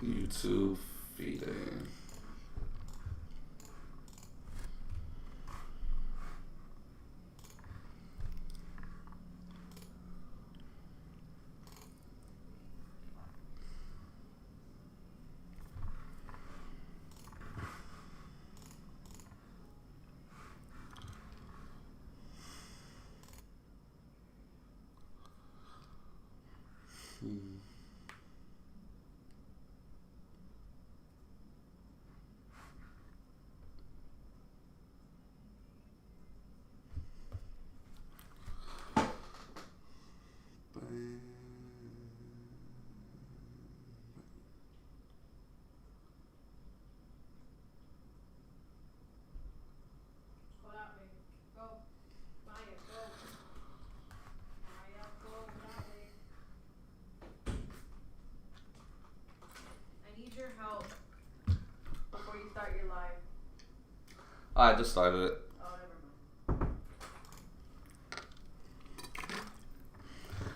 YouTube feeding. I just started it.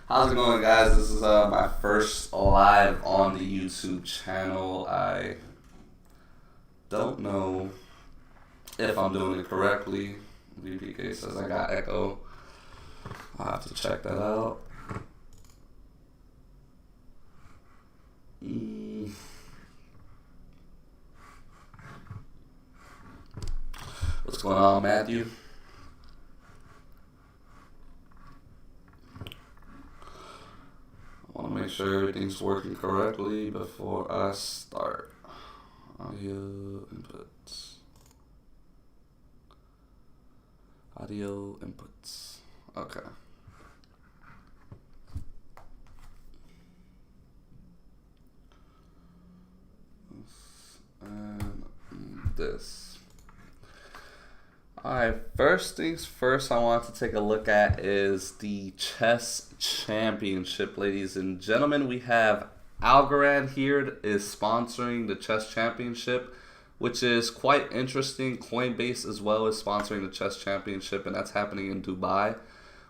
How's it going, guys? This is my first live on the YouTube channel. I don't know if I'm doing it correctly. VPK says I got echo. I'll have to check that out. What's going on, Matthew? I want to make sure everything's working correctly before I start. Audio inputs. Audio inputs. Okay. And this. Alright, first things first I want to take a look at is the chess championship, ladies and gentlemen. We have Algorand here is sponsoring the chess championship, which is quite interesting. Coinbase as well is sponsoring the chess championship, and that's happening in Dubai,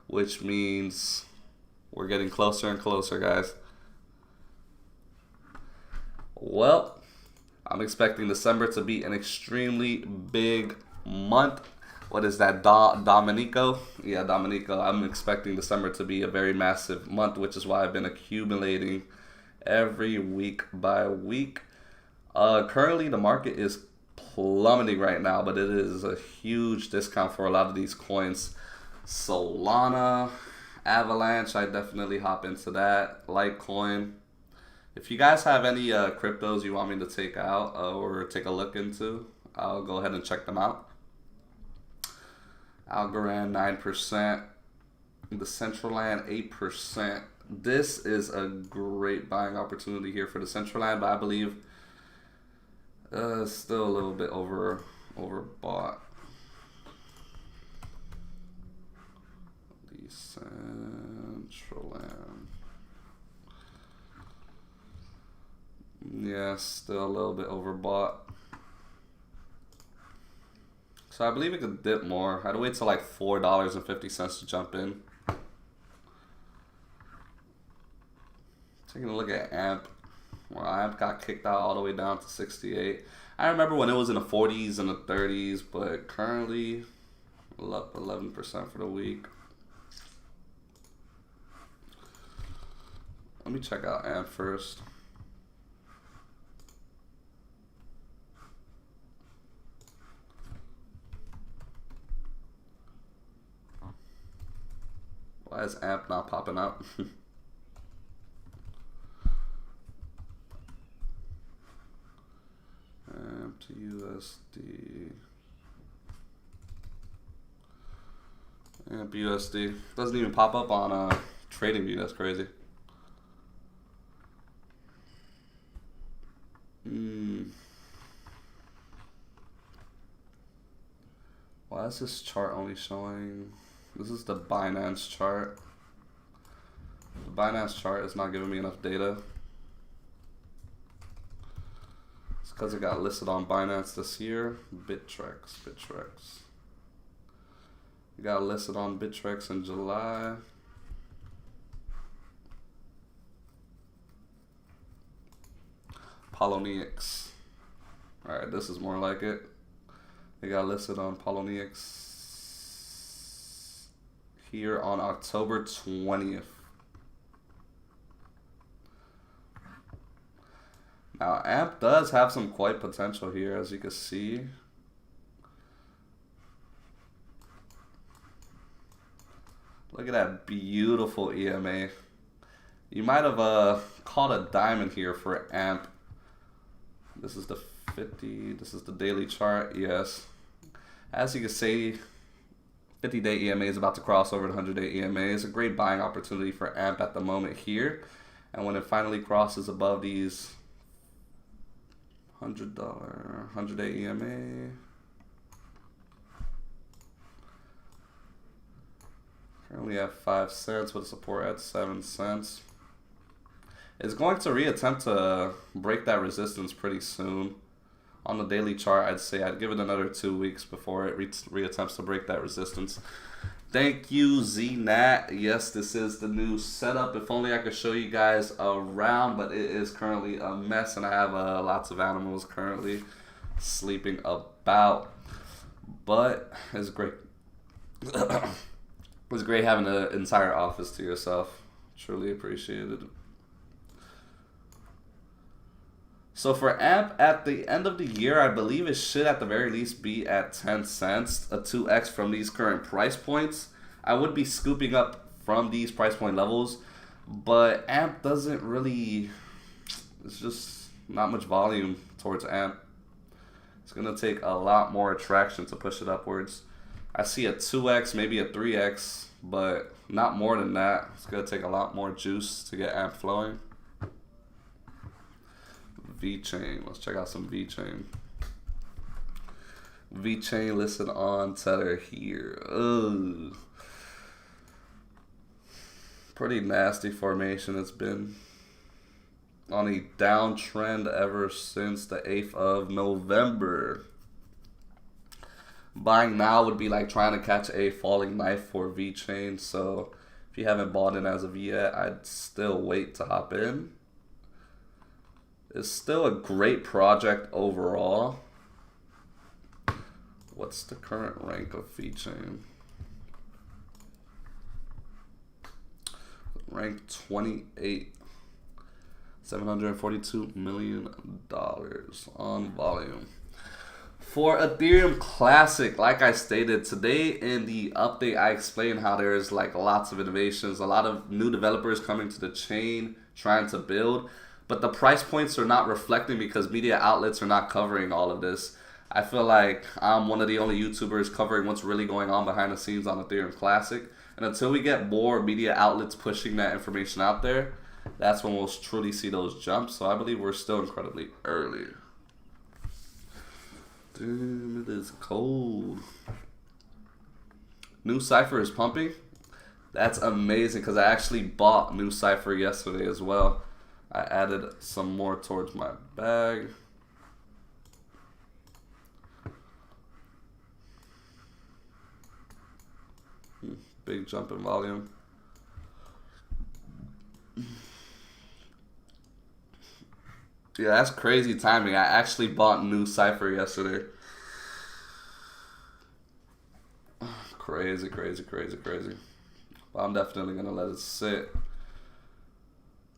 which means we're getting closer and closer, guys. Well, I'm expecting December to be an extremely big month. What is that, Dominico? Yeah, Dominico. I'm expecting December to be a very massive month, which is why I've been accumulating every week by week. Currently, the market is plummeting right now, but it is a huge discount for a lot of these coins. Solana, Avalanche, I definitely hop into that. Litecoin. If you guys have any cryptos you want me to take out or take a look into, I'll go ahead and check them out. Algorand 9%, Decentraland 8%. This is a great buying opportunity here for Decentraland, but I believe still a little bit overbought. Decentraland. Yeah, still a little bit overbought. So I believe it could dip more. I'd wait till like $4.50 to jump in. Taking a look at AMP. Well, AMP got kicked out all the way down to 68. I remember when it was in the 40s and the 30s, but currently up 11% for the week. Let me check out AMP first. Why is AMP not popping up? AMP to USD. AMP USD. Doesn't even pop up on TradingView. That's crazy. Why is this chart only showing? This is the Binance chart. The Binance chart is not giving me enough data. It's because it got listed on Binance this year. Bittrex. It got listed on Bittrex in July. Poloniex. Alright, this is more like it. They got listed on Poloniex here on October 20th. Now, AMP does have some quite potential here, as you can see. Look at that beautiful EMA. You might have caught a diamond here for AMP. This is the 50, this is the daily chart, yes. As you can see, 50-day EMA is about to cross over the 100-day EMA. It's a great buying opportunity for AMP at the moment here. And when it finally crosses above these $100, 100-day EMA, currently at 5 cents with support at 7 cents. It's going to reattempt to break that resistance pretty soon. On the daily chart, I'd say I'd give it another 2 weeks before it reattempts to break that resistance. Thank you, ZNat. Yes, this is the new setup. If only I could show you guys around, but it is currently a mess, and I have lots of animals currently sleeping about. But it's great. It's great having the entire office to yourself. Truly appreciated. So for AMP, at the end of the year, I believe it should at the very least be at 10 cents, a 2x from these current price points. I would be scooping up from these price point levels, but AMP doesn't really, it's just not much volume towards AMP. It's going to take a lot more attraction to push it upwards. I see a 2x, maybe a 3x, but not more than that. It's going to take a lot more juice to get AMP flowing. VeChain. Let's check out some VeChain. VeChain listed on Tether here. Ugh. Pretty nasty formation. It's been on a downtrend ever since the 8th of November. Buying now would be like trying to catch a falling knife for VeChain. So if you haven't bought in as of yet, I'd still wait to hop in. It's still a great project overall. What's the current rank of VeChain? Rank 28. $742 million on volume. For Ethereum Classic, like I stated, today in the update, I explained how there's like lots of innovations, a lot of new developers coming to the chain, trying to build. But the price points are not reflecting because media outlets are not covering all of this. I feel like I'm one of the only YouTubers covering what's really going on behind the scenes on Ethereum Classic. And until we get more media outlets pushing that information out there, that's when we'll truly see those jumps. So I believe we're still incredibly early. Damn, it is cold. New Cypher is pumping. That's amazing because I actually bought New Cypher yesterday as well. I added some more towards my bag. Big jump in volume. Yeah, that's crazy timing. I actually bought New Cypher yesterday. Crazy, crazy, crazy, crazy. But I'm definitely going to let it sit.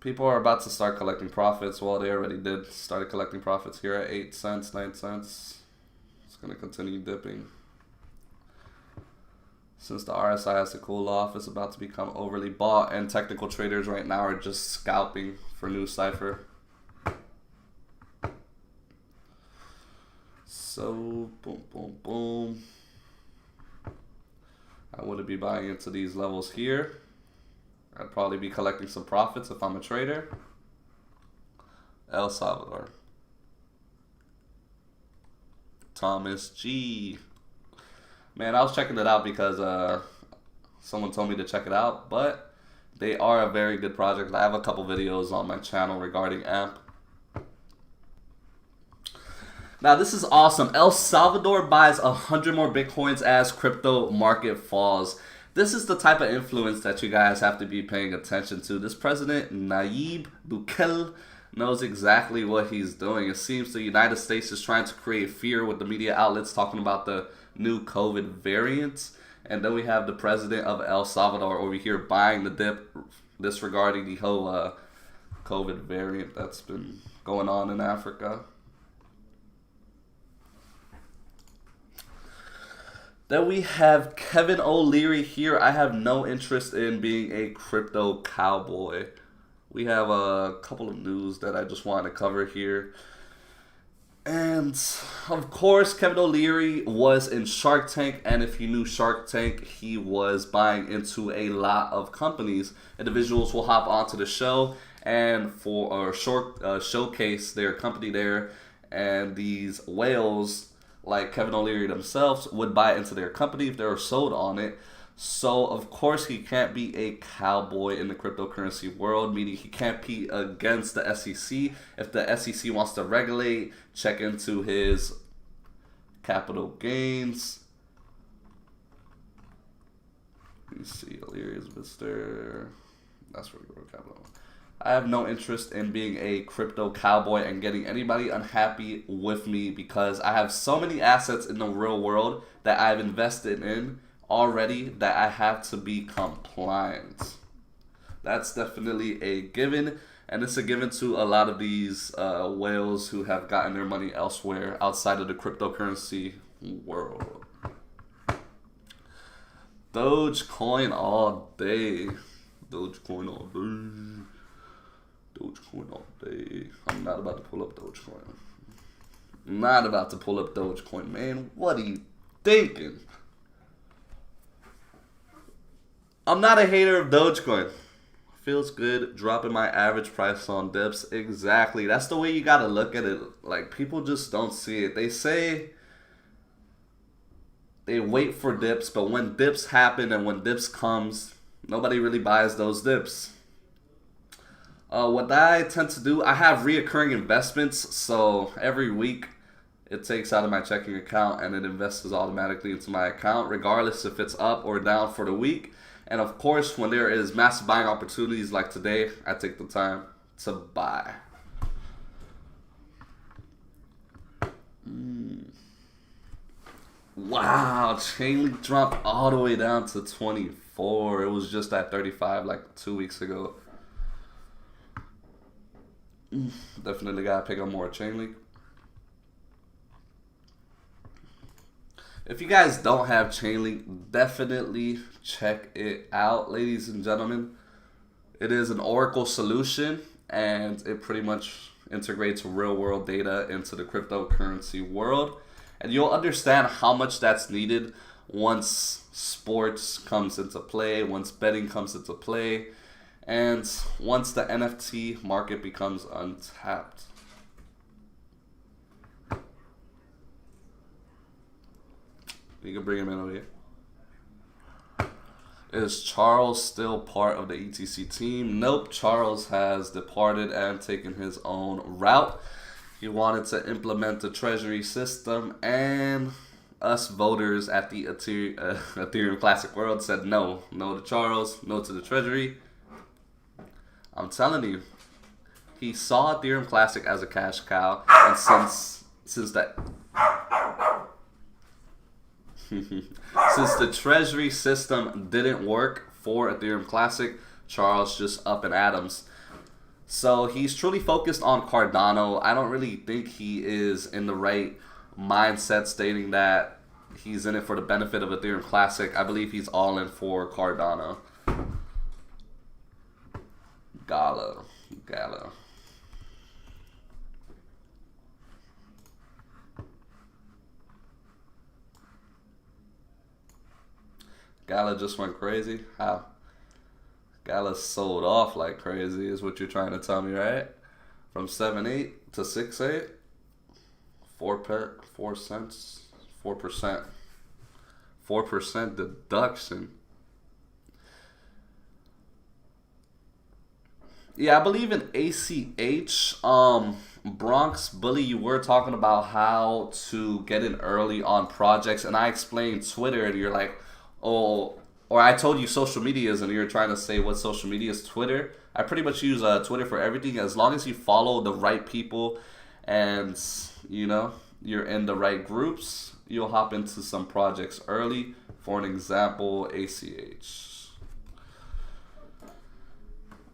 People are about to start collecting profits. Well, they already did. Started collecting profits here at 8 cents, 9 cents. It's going to continue dipping. Since the RSI has to cool off, it's about to become overly bought. And technical traders right now are just scalping for New Cypher. So, boom, boom, boom. I wouldn't be buying into these levels here. I'd probably be collecting some profits if I'm a trader. El Salvador. Thomas G. Man, I was checking it out because someone told me to check it out, but they are a very good project. I have a couple videos on my channel regarding AMP. Now, this is awesome. El Salvador buys 100 more Bitcoins as crypto market falls. This is the type of influence that you guys have to be paying attention to. This president, Nayib Bukele, knows exactly what he's doing. It seems the United States is trying to create fear with the media outlets talking about the new COVID variants. And then we have the president of El Salvador over here buying the dip, disregarding the whole COVID variant that's been going on in Africa. Then we have Kevin O'Leary here. I have no interest in being a crypto cowboy. We have a couple of news that I just want to cover here. And of course, Kevin O'Leary was in Shark Tank, and if you knew Shark Tank, he was buying into a lot of companies. Individuals will hop onto the show and for a short showcase their company there, and these whales like Kevin O'Leary themselves would buy into their company if they were sold on it. So, of course, he can't be a cowboy in the cryptocurrency world, meaning he can't be against the SEC. If the SEC wants to regulate, check into his capital gains. Let me see, O'Leary is Mr. That's where we go, capital. I have no interest in being a crypto cowboy and getting anybody unhappy with me because I have so many assets in the real world that I've invested in already that I have to be compliant. That's definitely a given, and it's a given to a lot of these whales who have gotten their money elsewhere outside of the cryptocurrency world. Dogecoin all day. Dogecoin all day. Dogecoin all day. I'm not about to pull up Dogecoin. I'm not about to pull up Dogecoin, man. What are you thinking? I'm not a hater of Dogecoin. Feels good dropping my average price on dips. Exactly. That's the way you gotta look at it. Like, people just don't see it. They say they wait for dips, but when dips happen and when dips comes, nobody really buys those dips. What I tend to do, I have reoccurring investments, so every week it takes out of my checking account and it invests automatically into my account, regardless if it's up or down for the week. And of course, when there is massive buying opportunities like today, I take the time to buy. Wow, Chainlink dropped all the way down to 24. It was just at 35 like 2 weeks ago. Definitely gotta pick up more Chainlink. If you guys don't have Chainlink, definitely check it out, ladies and gentlemen. It is an Oracle solution, and it pretty much integrates real world data into the cryptocurrency world. And you'll understand how much that's needed once sports comes into play, once betting comes into play, and once the NFT market becomes untapped. You can bring him in over here. Is Charles still part of the ETC team? Nope, Charles has departed and taken his own route. He wanted to implement the treasury system, and us voters at the Ethereum Classic World said no. No to Charles, no to the treasury. I'm telling you, he saw Ethereum Classic as a cash cow, and since that since the treasury system didn't work for Ethereum Classic, Charles just up and atoms. So he's truly focused on Cardano. I don't really think he is in the right mindset stating that he's in it for the benefit of Ethereum Classic. I believe he's all in for Cardano. Gala. Gala just went crazy? How? Gala sold off like crazy is what you're trying to tell me, right? From 7.8 to 6.8? 4 cents? 4%. 4% deduction. Yeah, I believe in ACH. Bronx Bully, you were talking about how to get in early on projects, and I explained Twitter, and you're like, oh, or I told you social media is, and you're trying to say what social media is. Twitter. I pretty much use Twitter for everything. As long as you follow the right people, and you know you're in the right groups, you'll hop into some projects early. For an example, ACH.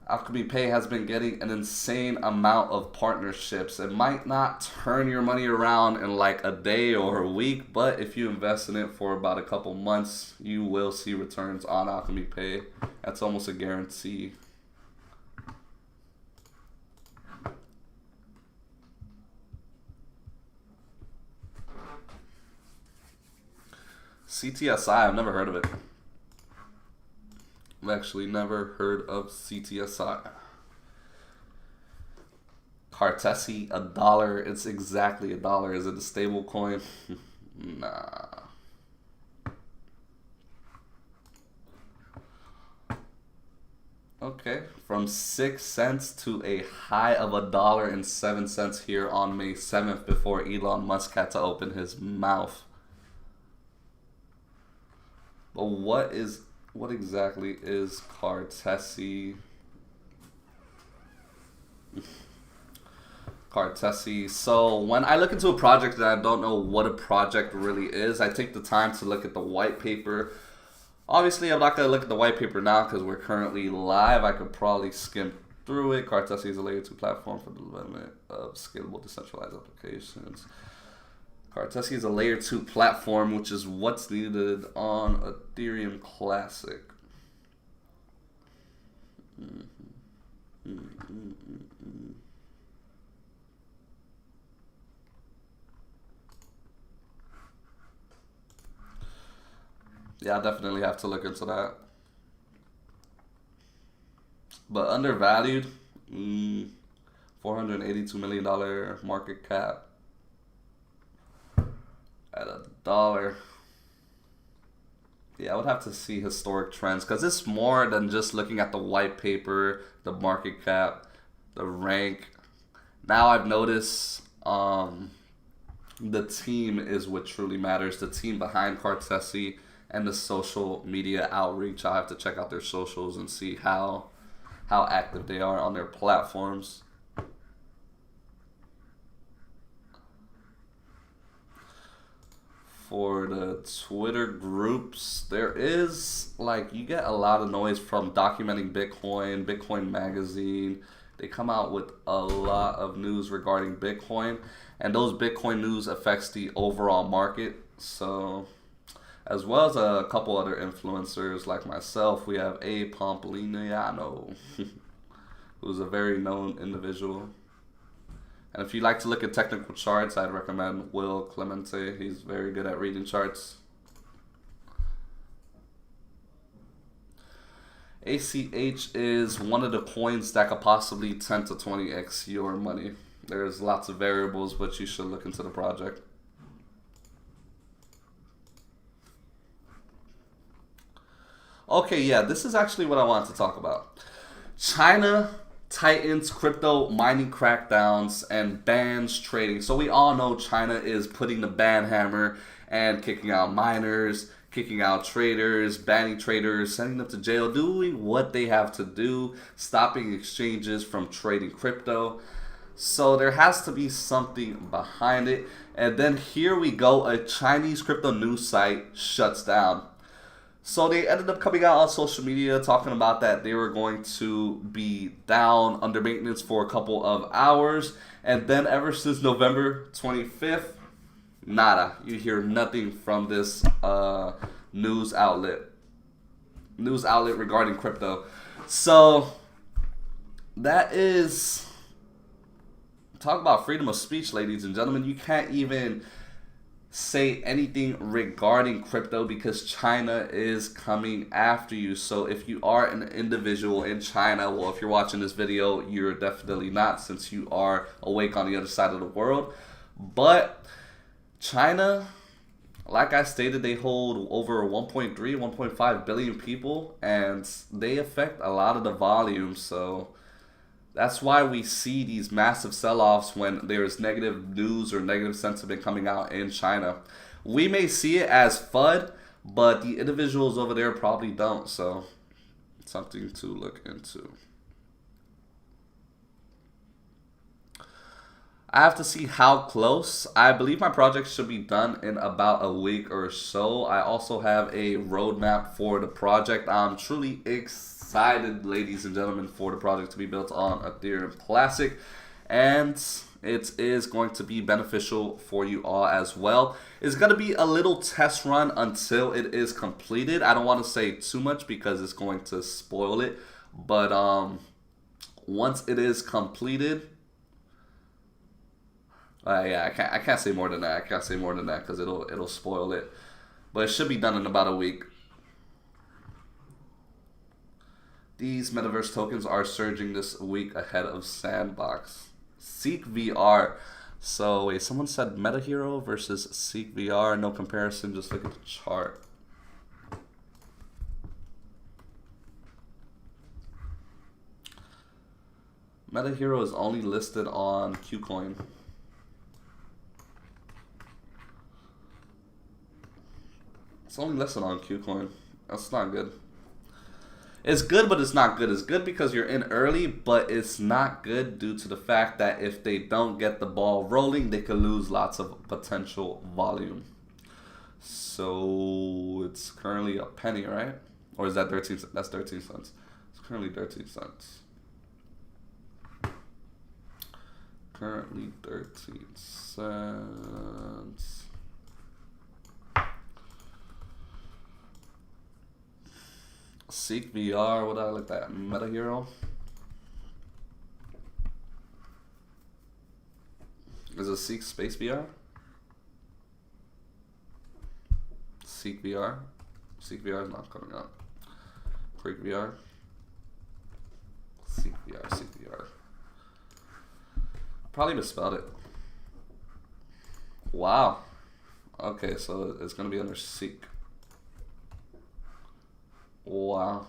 Alchemy Pay has been getting an insane amount of partnerships. It might not turn your money around in like a day or a week, but if you invest in it for about a couple months, you will see returns on Alchemy Pay. That's almost a guarantee. CTSI, I've never heard of it. I've actually never heard of CTSI. Cartesi, $1. It's exactly $1. Is it a stable coin? Nah. Okay, from 6 cents to a high of $1.07 here on May 7th before Elon Musk had to open his mouth. But what exactly is Cartesi? Cartesi. So when I look into a project and I don't know what a project really is, I take the time to look at the white paper. Obviously, I'm not going to look at the white paper now because we're currently live. I could probably skim through it. Cartesi is a layer 2 platform for the development of scalable decentralized applications. Cartesi is a layer 2 platform, which is what's needed on Ethereum Classic. Yeah, I definitely have to look into that. But undervalued, $482 million market cap. At $1. Yeah, I would have to see historic trends because it's more than just looking at the white paper, the market cap, the rank. Now I've noticed the team is what truly matters. The team behind Cartesi and the social media outreach. I have to check out their socials and see how active they are on their platforms. For the Twitter groups, there is, like, you get a lot of noise from Documenting Bitcoin, Bitcoin Magazine. They come out with a lot of news regarding Bitcoin, and those Bitcoin news affects the overall market. So, as well as a couple other influencers like myself, we have A. Pompliano, who's a very known individual. And if you like to look at technical charts, I'd recommend Will Clemente. He's very good at reading charts. ACH is one of the coins that could possibly 10 to 20x your money. There's lots of variables, but you should look into the project. Okay, yeah, this is actually what I wanted to talk about. China tightens crypto mining crackdowns and bans trading. So we all know China is putting the ban hammer and kicking out miners, kicking out traders, banning traders, sending them to jail, doing what they have to do, stopping exchanges from trading crypto. So there has to be something behind it. And then here we go, a Chinese crypto news site shuts down. So they ended up coming out on social media talking about that they were going to be down under maintenance for a couple of hours. And then ever since November 25th, nada. You hear nothing from this news outlet regarding crypto. So that is, talk about freedom of speech, ladies and gentlemen. You can't even say anything regarding crypto because China is coming after you. So if you are an individual in China, well, if you're watching this video, you're definitely not, since you are awake on the other side of the world. But China, like I stated, they hold over 1.3, 1.5 billion people, and they affect a lot of the volume. So that's why we see these massive sell-offs when there's negative news or negative sentiment coming out in China. We may see it as FUD, but the individuals over there probably don't. So something to look into. I have to see how close. I believe my project should be done in about a week or so. I also have a roadmap for the project. I'm truly excited, ladies and gentlemen, for the project to be built on Ethereum Classic. And it is going to be beneficial for you all as well. It's going to be a little test run until it is completed. I don't want to say too much because it's going to spoil it. But once it is completed, yeah, I can't say more than that. I can't say more than that because it'll spoil it. But it should be done in about a week. These metaverse tokens are surging this week ahead of Sandbox. Seek VR. So wait, someone said MetaHero versus Seek VR. No comparison. Just look at the chart. MetaHero is only listed on KuCoin. It's only listed on KuCoin. That's not good. It's good, but it's not good. It's good because you're in early, but it's not good due to the fact that if they don't get the ball rolling, they could lose lots of potential volume. So it's currently a penny, right? Or is that 13 cents? That's 13 cents. It's currently 13 cents. Currently 13 cents. Seek VR, what did I look at? MetaHero? Is it Seek Space VR? Seek VR? Seek VR is not coming up. Creek VR? Seek VR, Seek VR. Probably misspelled it. Wow. Okay, so it's going to be under Seek. Wow.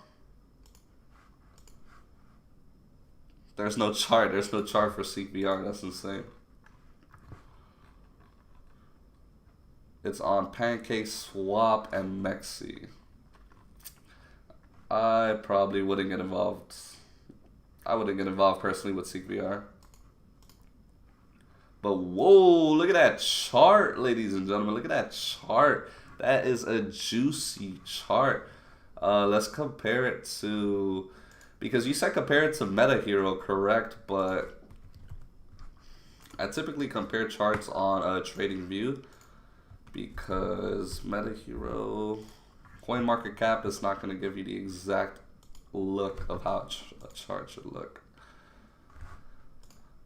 There's no chart. There's no chart for Seek VR. That's insane. It's on Pancake Swap and Mexi. I probably wouldn't get involved. I wouldn't get involved personally with Seek VR. But whoa, look at that chart, ladies and gentlemen. Look at that chart. That is a juicy chart. Let's compare it to, because you said compare it to MetaHero, correct? But I typically compare charts on TradingView because MetaHero CoinMarketCap is not going to give you the exact look of how a chart should look.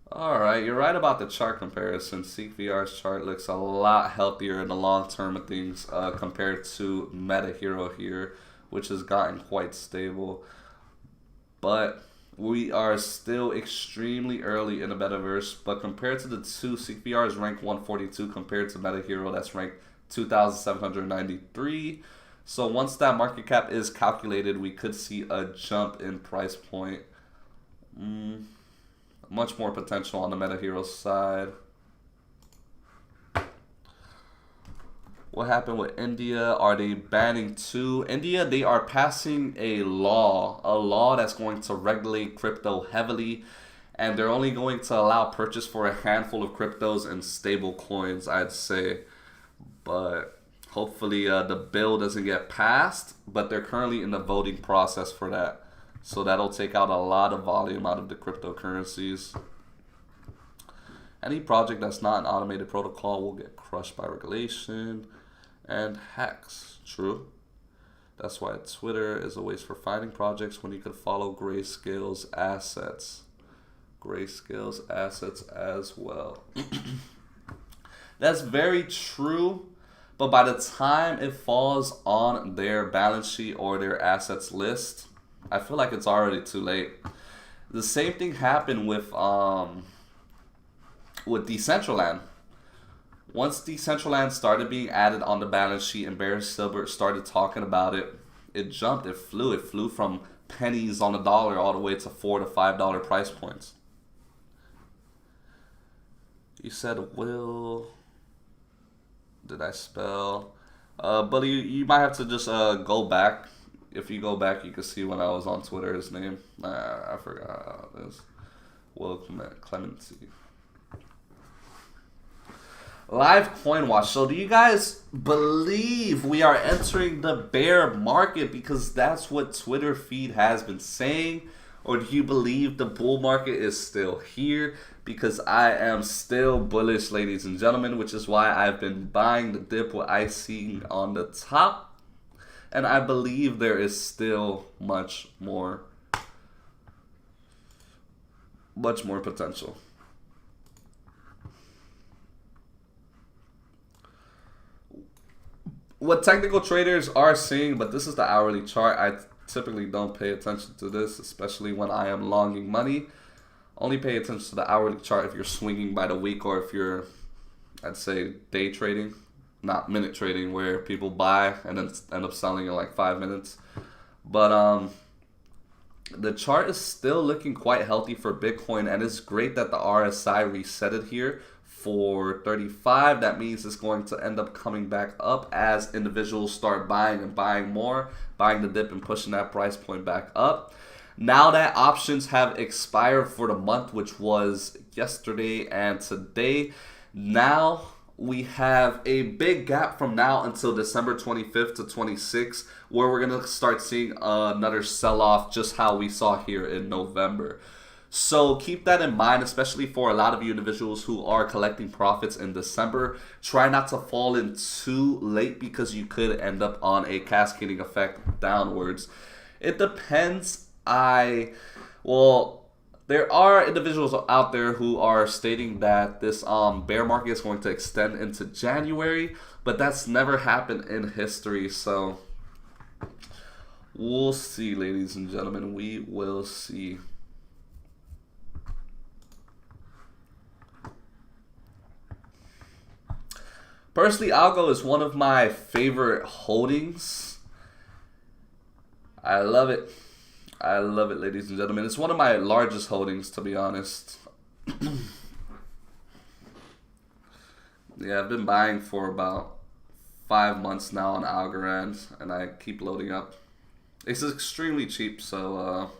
Alright, you're right about the chart comparison. Seek VR's chart looks a lot healthier in the long term of things compared to MetaHero here, which has gotten quite stable. But we are still extremely early in the metaverse. But compared to the two, Seek VR is ranked 142 compared to MetaHero that's ranked 2,793. So once that market cap is calculated, we could see a jump in price point. Much more potential on the MetaHero side. What happened with India? Are they banning too? India, they are passing a law that's going to regulate crypto heavily, and they're only going to allow purchase for a handful of cryptos and stable coins, I'd say. But hopefully the bill doesn't get passed, but they're currently in the voting process for that. So that'll take out a lot of volume out of the cryptocurrencies. Any project that's not an automated protocol will get crushed by regulation and hacks. True. That's why Twitter is a waste for finding projects when you could follow Grayscale's assets. Grayscale's assets as well. That's very true. But by the time it falls on their balance sheet or their assets list, I feel like it's already too late. The same thing happened with Decentraland. Once Decentraland started being added on the balance sheet and Barry Silbert started talking about it, it jumped, it flew. It flew from pennies on the dollar all the way to $4 to $5 price points. You said Will. Did I spell? But you might have to just go back. If you go back, you can see when I was on Twitter. His name, I forgot how it is. Will Clemency. Live coin watch. So do you guys believe we are entering the bear market because that's what Twitter feed has been saying? Or do you believe the bull market is still here? Because I am still bullish, ladies and gentlemen, which is why I've been buying the dip with icing on the top. And I believe there is still much more potential. What technical traders are seeing, but this is the hourly chart. I typically don't pay attention to this, especially when I am longing money. Only pay attention to the hourly chart if you're swinging by the week or if you're, I'd say, day trading, not minute trading, where people buy and then end up selling in like 5 minutes. But the chart is still looking quite healthy for Bitcoin, and it's great that the RSI reset it here for 35. That means it's going to end up coming back up as individuals start buying and buying more, buying the dip and pushing that price point back up. Now that options have expired for the month, which was yesterday and today, now we have a big gap from now until December 25th to 26th, where we're going to start seeing another sell-off, just how we saw here in November. So keep that in mind, especially for a lot of you individuals who are collecting profits in December. Try not to fall in too late because you could end up on a cascading effect downwards. It depends. There are individuals out there who are stating that this bear market is going to extend into January, but that's never happened in history. So we'll see, ladies and gentlemen. We will see. Personally, Algo is one of my favorite holdings. I love it. I love it, ladies and gentlemen. It's one of my largest holdings, to be honest. Yeah, I've been buying for about 5 months now on Algorand, and I keep loading up. It's extremely cheap, so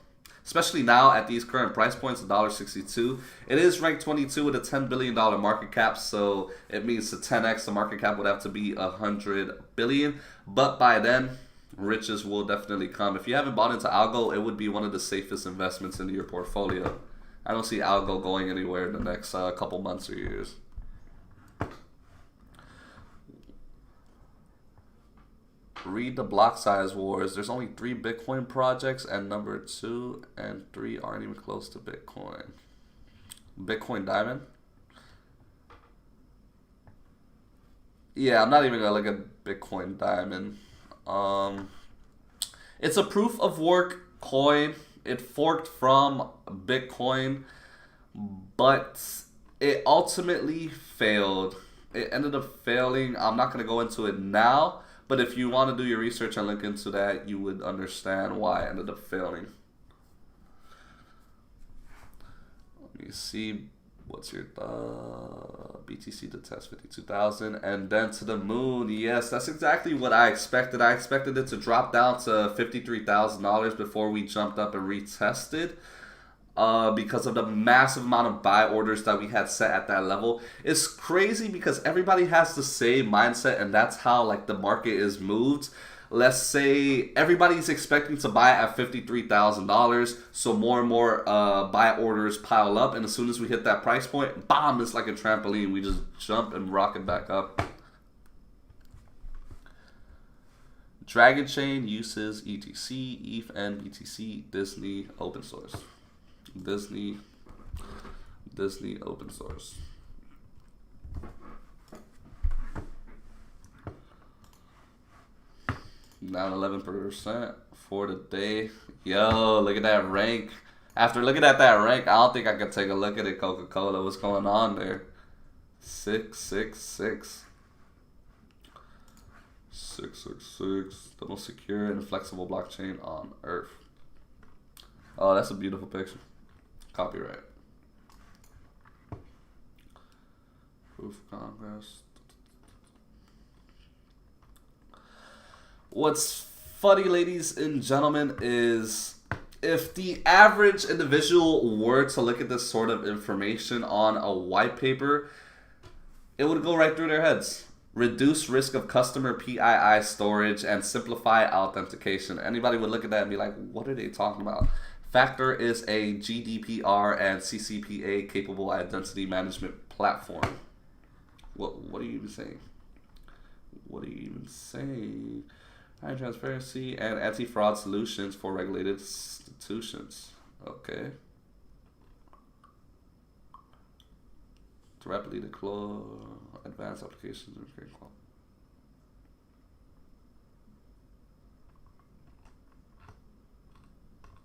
especially now at these current price points, $1.62. It is ranked 22 with a $10 billion market cap, so it means to 10x the market cap would have to be $100 billion. But by then, riches will definitely come. If you haven't bought into Algo, it would be one of the safest investments into your portfolio. I don't see Algo going anywhere in the next couple months or years. Read the block size wars. There's only 3 Bitcoin projects, and number 2 and 3 aren't even close to Bitcoin. Bitcoin Diamond? Yeah, I'm not even gonna look at Bitcoin Diamond. It's a proof of work coin. It forked from Bitcoin, but it ultimately failed. It ended up failing. I'm not going to go into it now, but if you want to do your research and look into that, you would understand why it ended up failing. Let me see. What's your BTC to test 52,000 and then to the moon? Yes, that's exactly what I expected. I expected it to drop down to $53,000 before we jumped up and retested. Because of the massive amount of buy orders that we had set at that level. It's crazy because everybody has the same mindset, and that's how like the market is moved. Let's say everybody's expecting to buy at $53,000, so more and more buy orders pile up, and as soon as we hit that price point, bam, it's like a trampoline. We just jump and rocket back up. Dragon Chain uses ETC, ETH, and BTC, Disney open source. Disney open source. Down 11% for the day. Yo, look at that rank. After looking at that rank, I don't think I could take a look at it, Coca-Cola. What's going on there? 666. 666. The most secure and flexible blockchain on Earth. Oh, that's a beautiful picture. Copyright. Proof of Congress. What's funny, ladies and gentlemen, is if the average individual were to look at this sort of information on a white paper, it would go right through their heads. Reduce risk of customer PII storage and simplify authentication. Anybody would look at that and be like, what are they talking about? Factor is a GDPR and CCPA capable identity management platform. What are you even saying? What are you even saying? High transparency and anti-fraud solutions for regulated institutions. Okay. To rapidly deploy advanced applications and create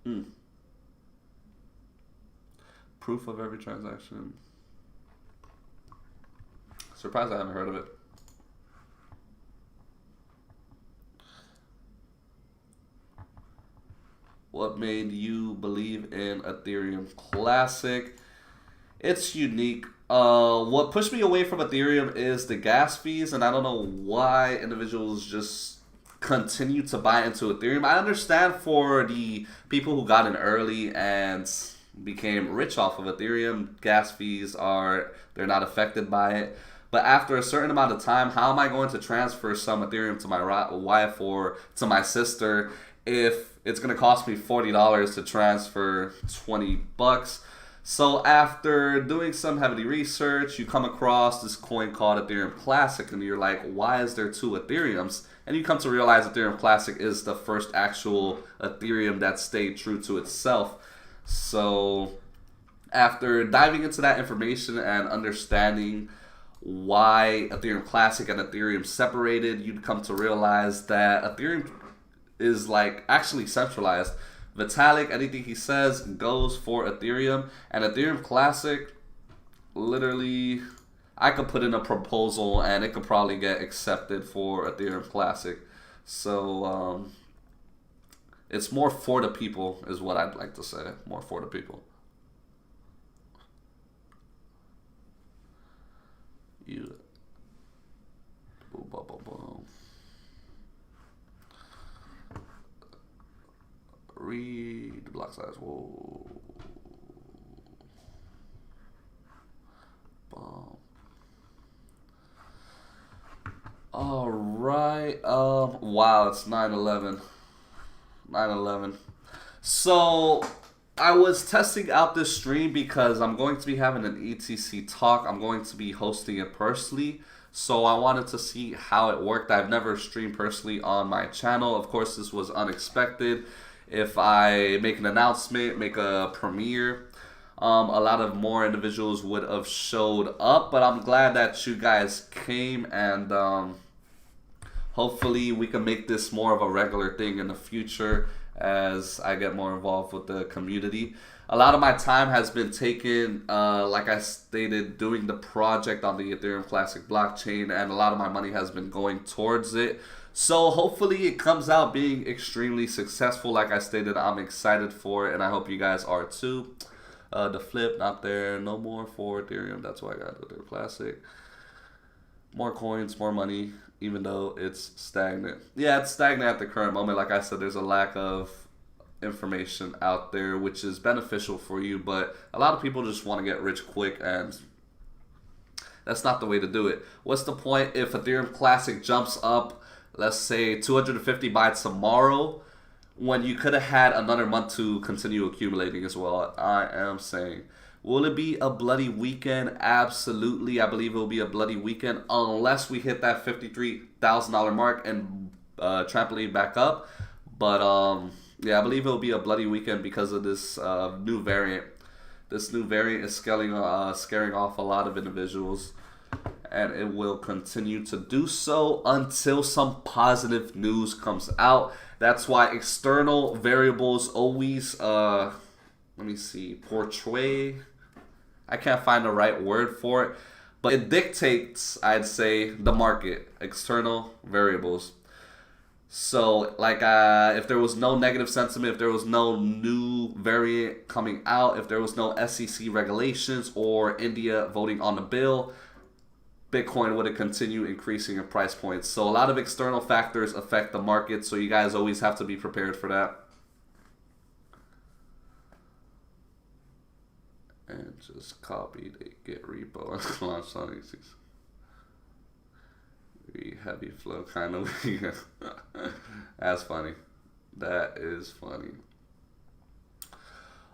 quality. Proof of every transaction. Surprised I haven't heard of it. What made you believe in Ethereum Classic? It's unique. What pushed me away from Ethereum is the gas fees, and I don't know why individuals just continue to buy into Ethereum. I understand for the people who got in early and became rich off of Ethereum, gas fees they're not affected by it. But after a certain amount of time, how am I going to transfer some Ethereum to my wife or to my sister if it's going to cost me $40 to transfer $20? So after doing some heavy research, you come across this coin called Ethereum Classic, and you're like, why is there two Ethereums? And you come to realize Ethereum Classic is the first actual Ethereum that stayed true to itself. So after diving into that information and understanding why Ethereum Classic and Ethereum separated, you'd come to realize that Ethereum is like actually centralized. Vitalik, anything he says goes for Ethereum, and Ethereum Classic, literally, I could put in a proposal and it could probably get accepted for Ethereum Classic. So it's more for the people is what I'd like to say. More for the people. You. Boom, boom, boom, boom. Read the block size. Whoa. Boom. All right. Wow, it's 9/11. 9/11. So I was testing out this stream because I'm going to be having an ETC talk. I'm going to be hosting it personally. So I wanted to see how it worked. I've never streamed personally on my channel. Of course, this was unexpected. If I make an announcement, make a premiere, a lot of more individuals would have showed up. But I'm glad that you guys came, and hopefully we can make this more of a regular thing in the future as I get more involved with the community. A lot of my time has been taken, like I stated, doing the project on the Ethereum Classic blockchain, and a lot of my money has been going towards it. So hopefully it comes out being extremely successful. Like I stated, I'm excited for it, and I hope you guys are too. The flip, not there. No more for Ethereum. That's why I got Ethereum Classic. More coins, more money, even though it's stagnant. Yeah, it's stagnant at the current moment. Like I said, there's a lack of information out there, which is beneficial for you, but a lot of people just want to get rich quick, and that's not the way to do it. What's the point if Ethereum Classic jumps up, let's say 250 by tomorrow, when you could have had another month to continue accumulating as well? I am saying, will it be a bloody weekend? Absolutely. I believe it will be a bloody weekend unless we hit that $53,000 mark and trampoline back up. But yeah, I believe it will be a bloody weekend because of this new variant. This new variant is scaring off a lot of individuals, and it will continue to do so until some positive news comes out. That's why external variables always, let me see, portray. I can't find the right word for it, but it dictates, I'd say, the market. External variables. So, like, if there was no negative sentiment, if there was no new variant coming out, if there was no SEC regulations or India voting on the bill, Bitcoin would continue increasing in price points. So a lot of external factors affect the market, so you guys always have to be prepared for that. And just copy the Git repo and launch on these. Very heavy flow kind of. That's funny. That is funny.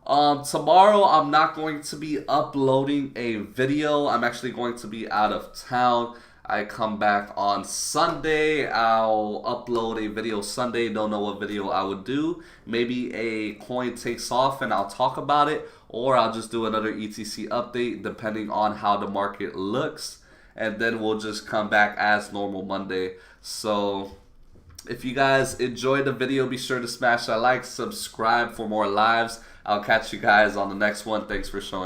Tomorrow I'm not going to be uploading a video. I'm actually going to be out of town. I come back on Sunday. I'll upload a video Sunday. Don't know what video I would do. Maybe a coin takes off and I'll talk about it, or I'll just do another ETC update depending on how the market looks, and then we'll just come back as normal Monday. So if you guys enjoyed the video, be sure to smash that like, subscribe for more lives. I'll catch you guys on the next one. Thanks for showing.